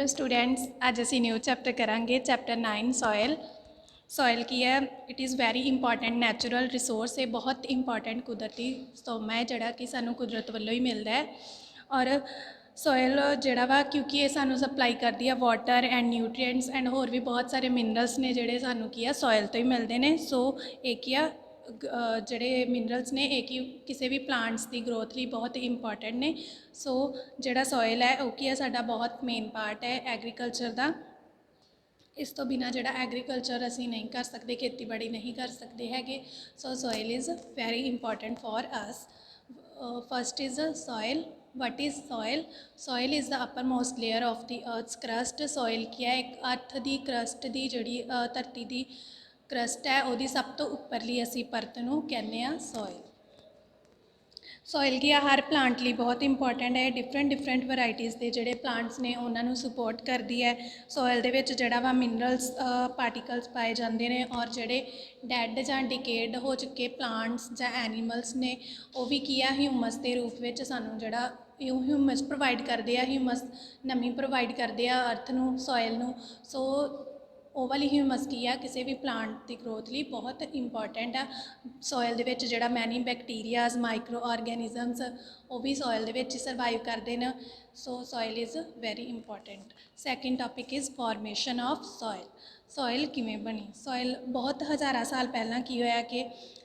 Students अज असी new chapter करांगे चैप्टर 9 सॉयल। सॉयल की है it is very important natural resource है, बहुत इंपॉर्टेंट कुदरती सोमा है जोड़ा कि सानू कुदरत वालों ही मिलता है। और सॉयल जोड़ा वा क्योंकि ये सानू सप्लाई करती है वाटर एंड न्यूट्रिएंट्स एंड होर भी बहुत सारे मिनरल्स ने जोड़े सानू की सॉयल तो ही मिलते हैं। सो एक ही ਜਿਹੜੇ ਮਿਨਰल्स ने एक ही किसी भी प्लांट्स की ग्रोथ ਲਈ बहुत इंपॉर्टेंट ने। सो ਜਿਹੜਾ सॉयल है वो की है साडा बहुत मेन पार्ट है एग्रीकल्चर का। इस तो बिना जोड़ा एग्रीकल्चर असी नहीं कर सकते, खेतीबाड़ी नहीं कर सकते है। So soil is very important for us. First is soil. What is soil? Soil is the uppermost layer of the earth's crust. Soil की है एक अर्थ की क्रस्ट की जी धरती की क्रस्ट है वो सब तो उपरली असी परत नूं कहने सॉयल। सॉयल की हर प्लांट लिए बहुत इंपॉर्टेंट है। डिफरेंट वैरायटीज़ के जोड़े प्लांट्स ने उन्होंने सपोर्ट करती है। सॉयल के जोड़ा वा मिनरल्स पार्टिकल्स पाए जाते हैं और जोड़े डैड या डिकेड हो चुके प्लांट्स या एनीमल्स ने वो भी की है ह्यूमस के रूप में सानू जोड़ा ह्यूमस प्रोवाइड करते हैं। ह्यूमस नमी प्रोवाइड करते हैं अर्थ नूं सॉयल नूं। सो ਉਹ वाली ह्यूमस की है किसी भी प्लांट की ग्रोथ लिए बहुत इंपॉर्टेंट है। सॉयल के जोड़ा मैनी बैक्टीरियाज माइक्रो ऑर्गेनिजम्स वो भी सॉयल के सर्वाइव करते हैं। So soil is very important. Second topic is formation of soil. Soil किमें बनी? सॉयल बहुत हज़ारा साल पहला की होया कि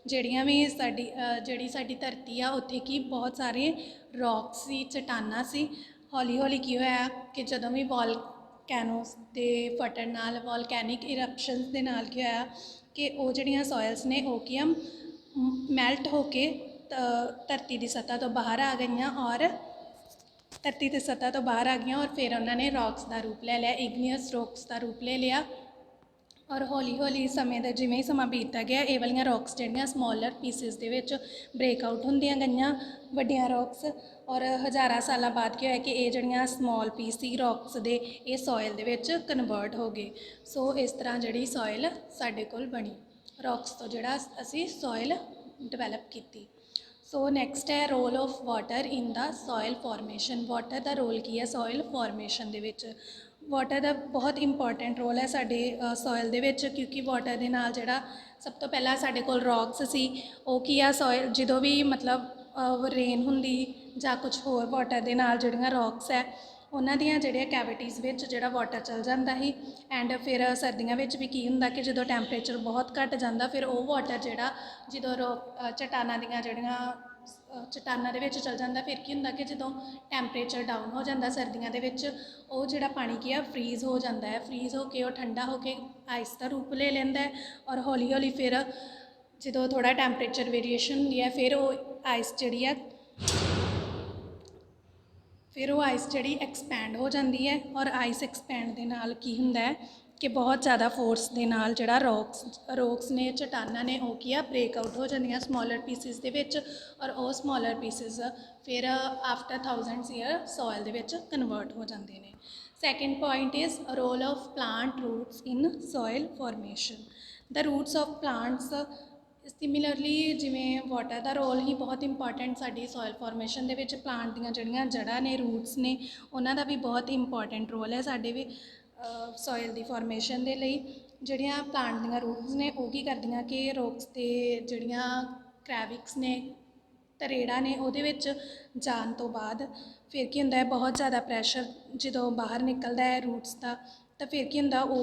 जड़ियाँ भी साड़ी धरती आ उत्थे की बहुत सारे रॉक्स सी चट्टाना सी। हौली हौली की होया कि जदों भी कैनोस के फटन नाल वॉलकैनिक इरप्शनस के नाल की होया कि वो जड़ियाँ सॉयल्स ने वो की मैल्ट होके धरती की सतह तो बाहर आ गई और धरती की सतह तो बाहर आ गई और फिर उन्होंने रॉक्स का रूप ले लिया, इग्नियस रॉक्स का रूप ले लिया। और हौली हौली समय का जिमें ही समा बीतता गया ये वाली रॉक्स जड़ियाँ समॉलर पीसिस के ब्रेकआउट होंदियां गईयां वड्डियां रॉक्स। और हज़ारा साल बाद क्या है कि ये जड़ियाँ समॉल पीस सी रॉक्स दे ये सॉयल दे विच कन्वर्ट हो गए। सो इस तरह जी सॉयल साडे कोल बनी रॉक्स तो जोड़ा असी सॉयल डिवेलप की। सो नैक्सट है role of water in the soil formation. Water का रोल की है सॉयल फॉर्मेशन के। वाटर का बहुत इंपॉर्टेंट रोल है साडे सॉयल दे विच क्योंकि वाटर के नाल जोड़ा सब तो पहला साडे कोल रॉक्स सी वो की आ सॉयल जो भी मतलब रेन होंदी जां कुछ होर वाटर के नाल जड़ियाँ रॉक्स है उन्हां दियां जड़ियाँ कैविटीज़ विच जोड़ा वाटर चल जाता ही। एंड फिर सर्दियों में भी की हुंदा कि जो टैंपरेचर बहुत घट जाता फिर वो वाटर जोड़ा जो चट्टाना दियां जड़ियाँ चट्टाना दे विच चल जाता फिर की हुंदा कि जो टैंपरेचर डाउन हो जाता सर्दियों के वो जोड़ा पानी की फ्रीज़ हो जाता है। फ्रीज़ होके वो ठंडा होके आइस का रूप ले लेंदा है और हौली हौली फिर जो थोड़ा टैंपरेचर वेरीएशन होंदी है फिर वो आइस जी है फिर वो आइस जी एक्सपैंड हो जाती है। और आइस एक्सपैंड के नाल की हुंदा है कि बहुत ज़्यादा फोर्स के नाल जोड़ा रॉक्स ने चट्टाना ने वो किया ब्रेकआउट हो जांदियां समॉलर पीसिस के विच और वो समॉलर पीसिस फिर आफ्टर थाउजेंड्स ईयर सॉयल के विच कन्वर्ट हो जाते हैं। Second point is role of plant roots in soil formation. The roots of plants similarly जिमें वाटर का रोल ही बहुत इंपॉर्टेंट साड़ी सॉयल फॉर्मेशन के विच प्लांट दियां जड़ियाँ जड़ा ने रूट्स ने उन्हां दा भी बहुत इंपॉर्टेंट रोल है साढ़े भी सॉयल की फॉर्मेशन के लिए। जड़ियाँ प्लांट दियां रूट्स ने वो की करदियां कि रॉक्स ते जड़ियाँ क्रैविक्स ने तरेड़ा ने उहदे विच जान तो बाद फिर की हुंदा है बहुत ज़्यादा प्रैशर जो बाहर निकलता है रूट्स का तो फिर की हुंदा वो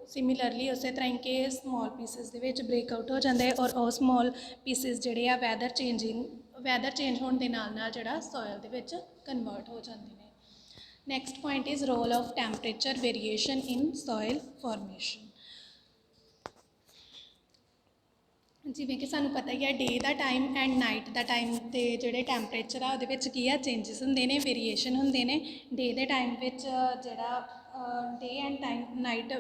सिमिलरली उस तरह के समॉल पीसिस के ब्रेकआउट हो जाता है और वो समॉल पीसिस जोड़े आ वैदर चेंज होने के नाल नाल जोड़ा सॉयल के विच कन्वर्ट हो जाते हैं। Next point is role of temperature variation in soil formation. जिमें कि सानू पता ही है डे का टाइम एंड नाइट का टाइम के जोड़े टैंपरेचर आ वो की है चेंजिस होंगे ने वेरीएशन होंगे ने। डे के टाइम जोड़ा day and time night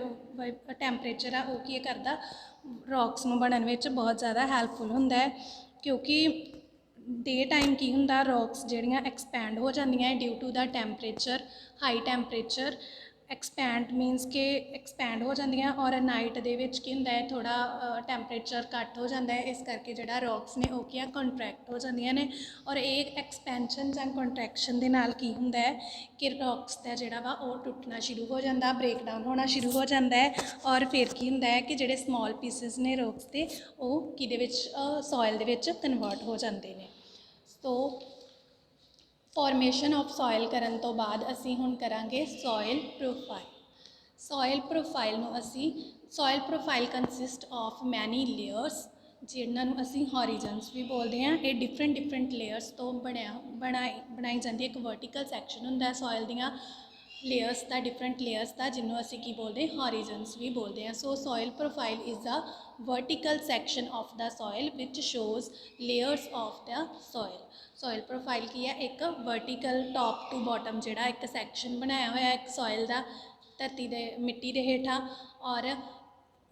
temperature आ वो की करता रॉक्स नूं बनन विच बहुत ज़्यादा हैल्पफुल होंदा है क्योंकि डे टाइम की हुंदा रॉक्स जड़ियाँ एक्सपैंड हो जांदियां due to the temperature high temperature expand means ਕਿ ਐਕਸਪੈਂਡ ਹੋ ਜਾਂਦੀਆਂ ਔਰ ਨਾਈਟ ਦੇ ਵਿੱਚ ਕੀ ਹੁੰਦਾ ਹੈ ਥੋੜ੍ਹਾ ਟੈਂਪਰੇਚਰ ਘੱਟ ਹੋ ਜਾਂਦਾ ਹੈ, ਇਸ ਕਰਕੇ ਜਿਹੜਾ ਰੌਕਸ ਨੇ ਉਹ ਕੀ ਆ ਕੰਟਰੈਕਟ ਹੋ ਜਾਂਦੀਆਂ ਨੇ। ਔਰ ਇਹ ਐਕਸਪੈਂਸ਼ਨ ਜਾਂ ਕੰਟਰੈਕਸ਼ਨ ਦੇ ਨਾਲ ਕੀ ਹੁੰਦਾ ਹੈ ਕਿ ਰੌਕਸ ਦਾ ਜਿਹੜਾ ਵਾ ਉਹ ਟੁੱਟਣਾ ਸ਼ੁਰੂ ਹੋ ਜਾਂਦਾ, ਬ੍ਰੇਕਡਾਊਨ ਹੋਣਾ ਸ਼ੁਰੂ ਹੋ ਜਾਂਦਾ ਹੈ। ਔਰ ਫਿਰ ਕੀ ਹੁੰਦਾ ਹੈ ਕਿ ਜਿਹੜੇ ਸਮਾਲ ਪੀਸਿਸ ਨੇ ਰੌਕਸ ਦੇ ਉਹ ਕਿਹਦੇ ਵਿੱਚ ਸੋਇਲ ਦੇ ਵਿੱਚ ਕਨਵਰਟ ਹੋ ਜਾਂਦੇ ਨੇ। ਸੋ ਫਾਰਮੇਸ਼ਨ ਆਫ ਸੋਇਲ ਕਰਨ ਤੋਂ ਬਾਅਦ ਅਸੀਂ ਹੁਣ ਕਰਾਂਗੇ ਸੋਇਲ ਪ੍ਰੋਫਾਈਲ। ਸੋਇਲ ਪ੍ਰੋਫਾਈਲ ਨੂੰ ਅਸੀਂ ਸੋਇਲ ਪ੍ਰੋਫਾਈਲ ਕੰਸਿਸਟ ਆਫ ਮੈਨੀ ਲੇਅਰਸ, ਜਿਹਨਾਂ ਨੂੰ ਅਸੀਂ ਹੌਰੀਜ਼ਨਸ ਵੀ ਬੋਲਦੇ ਹਾਂ। ਇਹ ਡਿਫਰੈਂਟ ਲੇਅਰਸ ਤੋਂ ਬਣਾਈ ਜਾਂਦੀ ਹੈ। ਇੱਕ ਵਰਟੀਕਲ ਸੈਕਸ਼ਨ ਹੁੰਦਾ ਸੋਇਲ ਦੀਆਂ ਲੇਅਰਸ ਦਾ, ਡਿਫਰੈਂਟ ਲੇਅਰਸ ਦਾ, ਜਿਹਨੂੰ ਅਸੀਂ ਕੀ ਬੋਲਦੇ ਹਾਂ ਹੌਰੀਜ਼ਨਸ ਵੀ ਬੋਲਦੇ ਹਾਂ। So soil profile is a vertical section of the soil which shows layers of the soil। soil profile ਕੀ ਹੈ, ਇੱਕ vertical top to bottom ਜਿਹੜਾ ਇੱਕ section ਬਣਾਇਆ ਹੋਇਆ ਇੱਕ soil ਦਾ ਧਰਤੀ ਦੇ ਮਿੱਟੀ ਦੇ ਹੇਠਾਂ, ਔਰ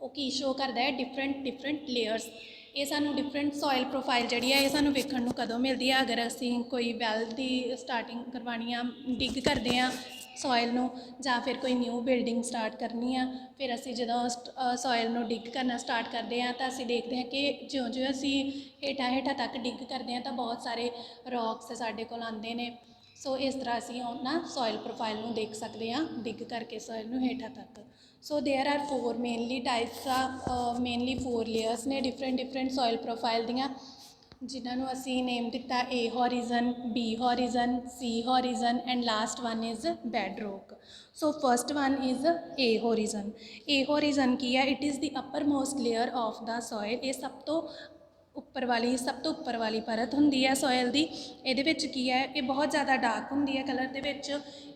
ਉਹ ਕੀ ਸ਼ੋ ਕਰਦਾ ਹੈ ਡਿਫਰੈਂਟ ਲੇਅਰਸ। ਇਹ ਸਾਨੂੰ ਡਿਫਰੈਂਟ ਸੋਇਲ ਪ੍ਰੋਫਾਈਲ ਜਿਹੜੀ ਹੈ ਇਹ ਸਾਨੂੰ ਵੇਖਣ ਨੂੰ ਕਦੋਂ ਮਿਲਦੀ ਹੈ, ਅਗਰ ਅਸੀਂ ਕੋਈ ਵੈਲ ਦੀ ਸਟਾਰਟਿੰਗ ਕਰਵਾਉਣੀ ਆ, ਡਿੱਗ ਕਰਦੇ ਹਾਂ ਸੋਇਲ ਨੂੰ, ਜਾਂ ਫਿਰ ਕੋਈ ਨਿਊ ਬਿਲਡਿੰਗ ਸਟਾਰਟ ਕਰਨੀ ਆ, ਫਿਰ ਅਸੀਂ ਜਦੋਂ ਸੋਇਲ ਨੂੰ ਡਿੱਗ ਕਰਨਾ ਸਟਾਰਟ ਕਰਦੇ ਹਾਂ ਤਾਂ ਅਸੀਂ ਦੇਖਦੇ ਹਾਂ ਕਿ ਜਿਉਂ ਅਸੀਂ ਹੇਠਾਂ ਤੱਕ ਡਿੱਗ ਕਰਦੇ ਹਾਂ ਤਾਂ ਬਹੁਤ ਸਾਰੇ ਰੌਕਸ ਸਾਡੇ ਕੋਲ ਆਉਂਦੇ ਨੇ। ਸੋ ਇਸ ਤਰ੍ਹਾਂ ਅਸੀਂ ਉਹਨਾਂ ਸੋਇਲ ਪ੍ਰੋਫਾਈਲ ਨੂੰ ਦੇਖ ਸਕਦੇ ਹਾਂ ਡਿੱਗ ਕਰਕੇ ਸੋਇਲ ਨੂੰ ਹੇਠਾਂ ਤੱਕ। So there are 4 mainly types ਆ, ਮੇਨਲੀ 4 ਲੇਅਰਸ ਨੇ ਡਿਫਰੈਂਟ ਸੋਇਲ ਪ੍ਰੋਫਾਈਲ ਦੀਆਂ, ਜਿਨ੍ਹਾਂ ਨੂੰ ਅਸੀਂ ਨੇਮ ਦਿੱਤਾ A horizon, B horizon, C horizon and last one is bed rock. So first one is A horizon. A horizon ਕੀ ਹੈ, it is the upper most layer of the soil. ਇਹ ਸਭ ਤੋਂ ਉੱਪਰ ਵਾਲੀ ਪਰਤ ਹੁੰਦੀ ਹੈ ਸੋਇਲ ਦੀ। ਇਹਦੇ ਵਿੱਚ ਕੀ ਹੈ, ਇਹ ਬਹੁਤ ਜ਼ਿਆਦਾ ਡਾਰਕ ਹੁੰਦੀ ਹੈ ਕਲਰ ਦੇ ਵਿੱਚ।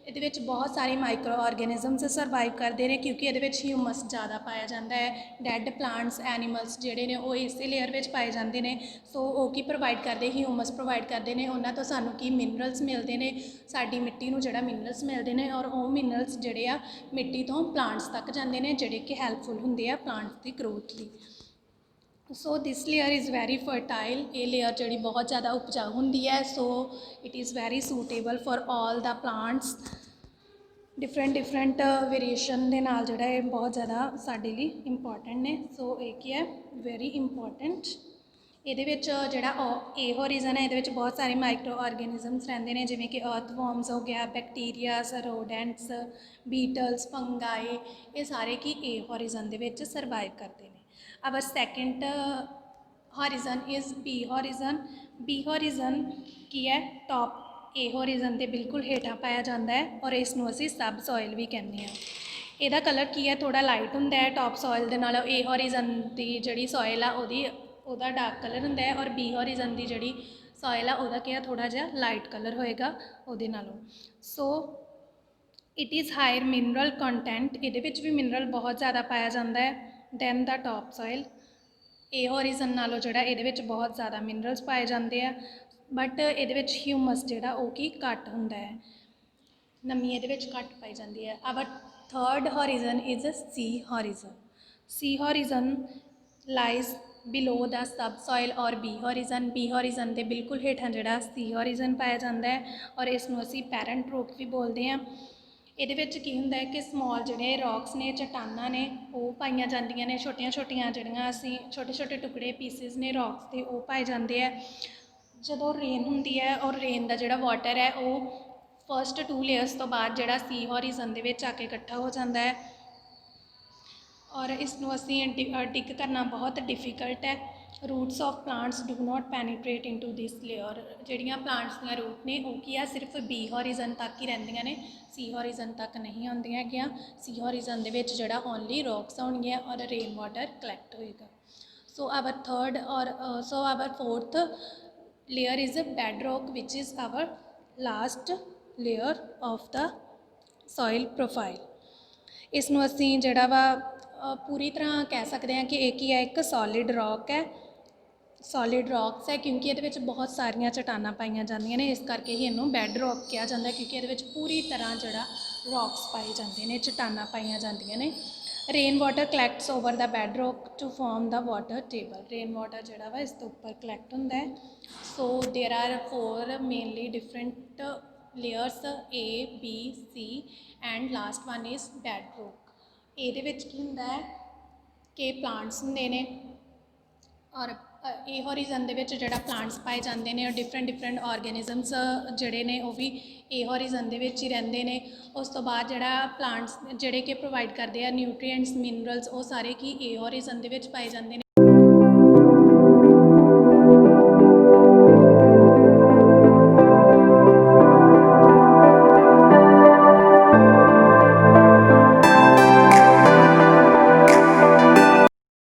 ਇਹਦੇ ਵਿੱਚ ਬਹੁਤ ਸਾਰੇ ਮਾਈਕਰੋ ਆਰਗੈਨਿਜ਼ਮਸ ਸਰਵਾਈਵ ਕਰਦੇ ਨੇ ਕਿਉਂਕਿ ਇਹਦੇ ਵਿੱਚ ਹਿਊਮਸ ਜ਼ਿਆਦਾ ਪਾਇਆ ਜਾਂਦਾ ਹੈ। ਡੈਡ ਪਲਾਂਟਸ, ਐਨੀਮਲਸ ਜਿਹੜੇ ਨੇ ਉਹ ਇਸੇ ਲੇਅਰ ਵਿੱਚ ਪਾਏ ਜਾਂਦੇ ਨੇ। ਸੋ ਉਹ ਕੀ ਪ੍ਰੋਵਾਈਡ ਕਰਦੇ, ਹਿਊਮਸ ਪ੍ਰੋਵਾਈਡ ਕਰਦੇ ਨੇ। ਉਹਨਾਂ ਤੋਂ ਸਾਨੂੰ ਕੀ ਮਿਨਰਲਸ ਮਿਲਦੇ ਨੇ, ਸਾਡੀ ਮਿੱਟੀ ਨੂੰ ਜਿਹੜਾ ਮਿਨਰਲਸ ਮਿਲਦੇ ਨੇ, ਔਰ ਉਹ ਮਿਨਰਲਸ ਜਿਹੜੇ ਆ ਮਿੱਟੀ ਤੋਂ ਪਲਾਂਟਸ ਤੱਕ ਜਾਂਦੇ ਨੇ, ਜਿਹੜੇ ਕਿ ਹੈਲਪਫੁਲ ਹੁੰਦੇ ਆ ਪਲਾਂਟਸ ਦੀ ਗਰੋਥ ਲਈ। ਸੋ ਦਿਸ ਲੇਅਰ ਇਜ਼ ਵੈਰੀ ਫਰਟਾਈਲ। ਇਹ ਲੇਅਰ ਜਿਹੜੀ ਬਹੁਤ ਜ਼ਿਆਦਾ ਉਪਜਾਊ ਹੁੰਦੀ ਹੈ। ਸੋ it is very suitable for all the plants. Different variation ਦੇ ਨਾਲ ਜਿਹੜਾ ਇਹ ਬਹੁਤ ਜ਼ਿਆਦਾ ਸਾਡੇ ਲਈ ਇੰਪੋਰਟੈਂਟ ਨੇ। ਸੋ ਇਹ ਕੀ ਹੈ, ਵੈਰੀ ਇੰਪੋਰਟੈਂਟ। ਇਹਦੇ ਵਿੱਚ ਜਿਹੜਾ ਏ ਹੌਰੀਜ਼ਨ ਹੈ ਇਹਦੇ ਵਿੱਚ ਬਹੁਤ ਸਾਰੇ ਮਾਈਕਰੋ ਆਰਗੈਨਿਜ਼ਮਸ ਰਹਿੰਦੇ ਨੇ, ਜਿਵੇਂ ਕਿ ਅਰਥਵਰਮਸ ਹੋ ਗਿਆ, ਬੈਕਟੀਰੀਆਸ, ਰੋਡੈਂਟਸ, ਬੀਟਲਸ, ਫੰਗਾਈ, ਇਹ ਸਾਰੇ ਕੀ ਏ ਹੌਰੀਜ਼ਨ ਦੇ ਵਿੱਚ ਸਰਵਾਈਵ ਕਰਦੇ ਨੇ। Our second horizon is B horizon. B horizon ਕੀ ਹੈ, ਟੌਪ ਏ ਹੌਰੀਜ਼ਨ ਦੇ ਬਿਲਕੁਲ ਹੇਠਾਂ ਪਾਇਆ ਜਾਂਦਾ ਹੈ, ਔਰ ਇਸ ਨੂੰ ਅਸੀਂ ਸਬ ਸੋਇਲ ਵੀ ਕਹਿੰਦੇ ਹਾਂ। ਇਹਦਾ ਕਲਰ ਕੀ ਹੈ, ਥੋੜ੍ਹਾ ਲਾਈਟ ਹੁੰਦਾ ਹੈ ਟੌਪ ਸੋਇਲ ਦੇ ਨਾਲੋਂ। ਏ ਹੌਰੀਜ਼ਨ ਦੀ ਜਿਹੜੀ ਸੋਇਲ ਆ ਉਹਦਾ ਡਾਰਕ ਕਲਰ ਹੁੰਦਾ ਹੈ, ਔਰ ਬੀ ਹੌਰੀਜ਼ਨ ਦੀ ਜਿਹੜੀ ਸੋਇਲ ਆ ਉਹਦਾ ਕੀ ਆ ਥੋੜ੍ਹਾ ਜਿਹਾ ਲਾਈਟ ਕਲਰ ਹੋਏਗਾ ਉਹਦੇ ਨਾਲੋਂ। So it is higher mineral content. ਇਹਦੇ ਵਿੱਚ ਵੀ ਮਿਨਰਲ ਬਹੁਤ ਜ਼ਿਆਦਾ ਪਾਇਆ ਜਾਂਦਾ ਹੈ ਦੈਨ ਦਾ ਟੌਪ ਸੋਇਲ। ਏ ਹੌਰੀਜ਼ਨ ਨਾਲੋਂ ਜਿਹੜਾ ਇਹਦੇ ਵਿੱਚ ਬਹੁਤ ਜ਼ਿਆਦਾ ਮਿਨਰਲਸ ਪਾਏ ਜਾਂਦੇ ਆ, ਬਟ ਇਹਦੇ ਵਿੱਚ ਹਿਊਮਸ ਜਿਹੜਾ ਉਹ ਕੀ ਘੱਟ ਹੁੰਦਾ ਹੈ, ਨਮੀ ਇਹਦੇ ਵਿੱਚ ਘੱਟ ਪਾਈ ਜਾਂਦੀ ਹੈ। Our third horizon is C horizon. C horizon lies below the sub soil or B horizon. B horizon ਦੇ ਬਿਲਕੁਲ ਹੇਠਾਂ ਜਿਹੜਾ ਸੀ ਹੌਰੀਜ਼ਨ ਪਾਇਆ ਜਾਂਦਾ ਹੈ, ਔਰ ਇਸ ਨੂੰ ਅਸੀਂ ਪੈਰੈਂਟ ਰੌਕ ਵੀ ਬੋਲਦੇ ਹਾਂ। ਇਹਦੇ ਵਿੱਚ ਕੀ ਹੁੰਦਾ ਹੈ ਕਿ ਸਮੋਲ ਜਿਹੜੇ ਰੌਕਸ ਨੇ, ਚਟਾਨਾਂ ਨੇ, ਉਹ ਪਾਈਆਂ ਜਾਂਦੀਆਂ ਨੇ। ਛੋਟੀਆਂ ਜਿਹੜੀਆਂ ਅਸੀਂ ਛੋਟੇ ਟੁਕੜੇ ਪੀਸਿਸ ਨੇ ਰੌਕਸ ਦੇ, ਉਹ ਪਾਏ ਜਾਂਦੇ ਆ। ਜਦੋਂ ਰੇਨ ਹੁੰਦੀ ਹੈ ਔਰ ਰੇਨ ਦਾ ਜਿਹੜਾ ਵਾਟਰ ਹੈ ਉਹ ਫਸਟ 2 ਲੇਅਰਸ ਤੋਂ ਬਾਅਦ ਜਿਹੜਾ ਸੀ ਹੌਰੀਜ਼ਨ ਦੇ ਵਿੱਚ ਆ ਕੇ ਇਕੱਠਾ ਹੋ ਜਾਂਦਾ ਹੈ, ਔਰ ਇਸ ਨੂੰ ਅਸੀਂ ਡਿਗ ਕਰਨਾ ਬਹੁਤ ਡਿਫੀਕਲਟ ਹੈ। Roots of plants do not penetrate into this layer. ਜਿਹੜੀਆਂ ਪਲਾਂਟਸ ਦੀਆਂ ਰੂਟ ਨੇ ਉਹ ਕੀ ਆ, ਸਿਰਫ ਬੀ ਹੌਰੀਜ਼ਨ ਤੱਕ ਹੀ ਰਹਿੰਦੀਆਂ ਨੇ, ਸੀ ਹੌਰੀਜ਼ਨ ਤੱਕ ਨਹੀਂ ਆਉਂਦੀਆਂ ਹੈਗੀਆਂ। ਸੀ ਹੌਰੀਜ਼ਨ ਦੇ ਵਿੱਚ ਜਿਹੜਾ ਓਨਲੀ ਰੌਕਸ ਹੋਣਗੀਆਂ ਔਰ ਰੇਨ ਵਾਟਰ ਕਲੈਕਟ ਹੋਏਗਾ। So our fourth layer is a bedrock, which is our last layer of the soil profile। ਇਸ ਨੂੰ ਅਸੀਂ ਜਿਹੜਾ ਵਾ ਪੂਰੀ ਤਰ੍ਹਾਂ ਕਹਿ ਸਕਦੇ ਹਾਂ ਕਿ ਇਹ ਕੀ ਹੈ, ਇੱਕ ਸੋਲਿਡ ਰੌਕ ਹੈ, ਸੋਲਿਡ ਰੌਕਸ ਹੈ, ਕਿਉਂਕਿ ਇਹਦੇ ਵਿੱਚ ਬਹੁਤ ਸਾਰੀਆਂ ਚਟਾਨਾਂ ਪਾਈਆਂ ਜਾਂਦੀਆਂ ਨੇ, ਇਸ ਕਰਕੇ ਹੀ ਇਹਨੂੰ ਬੈਡ ਰੌਕ ਕਿਹਾ ਜਾਂਦਾ, ਕਿਉਂਕਿ ਇਹਦੇ ਵਿੱਚ ਪੂਰੀ ਤਰ੍ਹਾਂ ਜਿਹੜਾ ਰੌਕਸ ਪਾਏ ਜਾਂਦੇ ਨੇ, ਚਟਾਨਾਂ ਪਾਈਆਂ ਜਾਂਦੀਆਂ ਨੇ। Rain water collects over the bed rock to form the water table. Rain water ਜਿਹੜਾ ਵਾ ਇਸ ਤੋਂ ਉੱਪਰ ਕਲੈਕਟ ਹੁੰਦਾ ਹੈ। So there are 4 mainly different layers A B C and last one is bedroom. ਇਹਦੇ ਵਿੱਚ ਕੀ ਹੁੰਦਾ ਹੈ ਕਿ ਪਲਾਂਟਸ ਹੁੰਦੇ ਨੇ ਔਰ ਇਹ ਹੋਰੀਜ਼ਨ ਦੇ ਵਿੱਚ ਜਿਹੜਾ ਪਲਾਂਟਸ ਪਾਏ ਜਾਂਦੇ ਨੇ ਔਰ ਡਿਫਰੈਂਟ ਆਰਗੈਨਿਜ਼ਮਸ ਜਿਹੜੇ ਨੇ ਉਹ ਵੀ ਇਹ ਹੋਰੀਜ਼ਨ ਦੇ ਵਿੱਚ ਹੀ ਰਹਿੰਦੇ ਨੇ। ਉਸ ਤੋਂ ਬਾਅਦ ਜਿਹੜਾ ਪਲਾਂਟਸ ਜਿਹੜੇ ਕਿ ਪ੍ਰੋਵਾਈਡ ਕਰਦੇ ਆ ਨਿਊਟਰੀਐਂਟਸ ਮਿਨਰਲਸ ਉਹ ਸਾਰੇ ਕੀ ਇਹ ਹੋਰੀਜ਼ਨ ਦੇ ਵਿੱਚ ਪਾਏ ਜਾਂਦੇ ਨੇ।